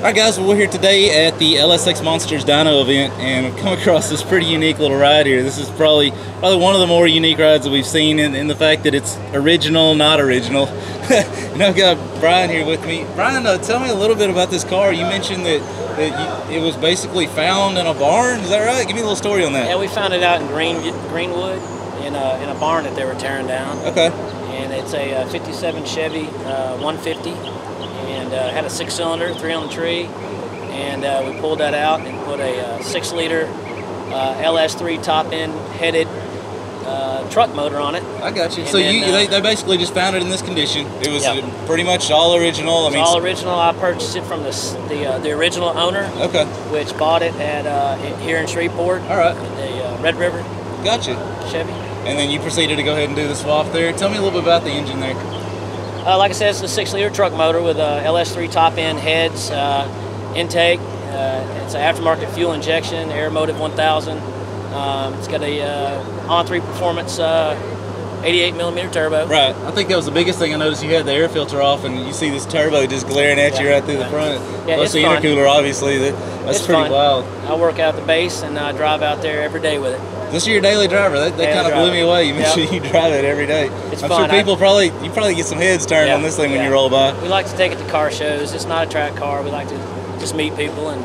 Alright guys, well, we're here today at the LSX Monsters Dyno event, and I've come across this pretty unique little ride here. This is probably one of the more unique rides that we've seen in the fact that it's original, not original. And I've got Brian here with me. Brian, tell me a little bit about this car. You mentioned that it was basically found in a barn, is that right? Give me a little story on that. Yeah, we found it out in Greenwood in a barn that they were tearing down. Okay. And it's a 57 Chevy 150. And had a 6-cylinder, 3 on the tree, and we pulled that out and put a 6-liter LS3 top-end headed truck motor on it. I got you. And so then, they basically just found it in this condition. It was pretty much all original. All original. I purchased it from the original owner. Okay. Which bought it at here in Shreveport. All right. The Red River. Gotcha. Chevy. And then you proceeded to go ahead and do the swap there. Tell me a little bit about the engine there. Like I said, it's a 6-liter truck motor with a LS3 top-end heads, intake. It's an aftermarket fuel injection, Air Motive 1000. It's got a on-3 performance 88mm turbo. Right. I think that was the biggest thing I noticed. You had the air filter off, and you see this turbo just glaring at you right through the front. Yeah, plus the intercooler, obviously. That's pretty wild. I work out the base, and I drive out there every day with it. This is your daily driver. That kind of blew me away. You mentioned you drive it every day. It's I'm fun. sure you probably get some heads turned on this thing when you roll by. We like to take it to car shows. It's not a track car. We like to just meet people and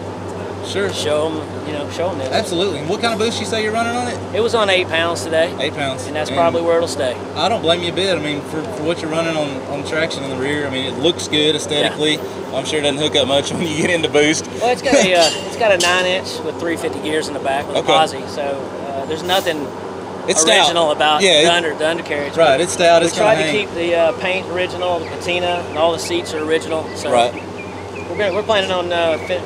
show them this. Absolutely. And what kind of boost you say you're running on it? It was on 8 pounds today. 8 pounds. And that's probably where it'll stay. I don't blame you a bit. I mean, for what you're running on traction in the rear, I mean, it looks good aesthetically. Yeah. I'm sure it doesn't hook up much when you get into boost. Well, it's got a 9-inch with 350 gears in the back with a posi. So there's nothing original about the undercarriage. Right, it's stout. We tried to keep the paint original, the patina, and all the seats are original. So we're planning on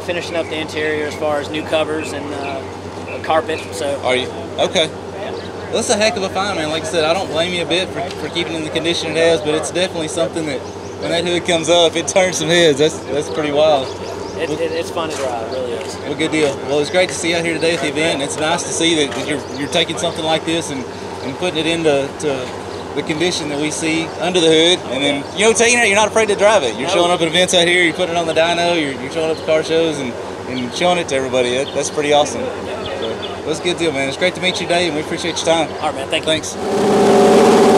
finishing up the interior as far as new covers and carpet. So are you okay? Yeah. Well, that's a heck of a find, man. Like I said, I don't blame you a bit for keeping it in the condition it has, but it's definitely something that when that hood comes up, it turns some heads. That's pretty wild. It's fun to drive, it really is. Well, good deal. Well, it's great to see you out here today at the event. It's nice to see that you're taking something like this and putting it into the condition that we see under the hood. And then, taking it, you're not afraid to drive it. You're showing up at events out here, you're putting it on the dyno, you're showing up at car shows and showing it to everybody. That's pretty awesome. So, that's a good deal, man. It's great to meet you today, and we appreciate your time. All right, man. Thanks. Thanks.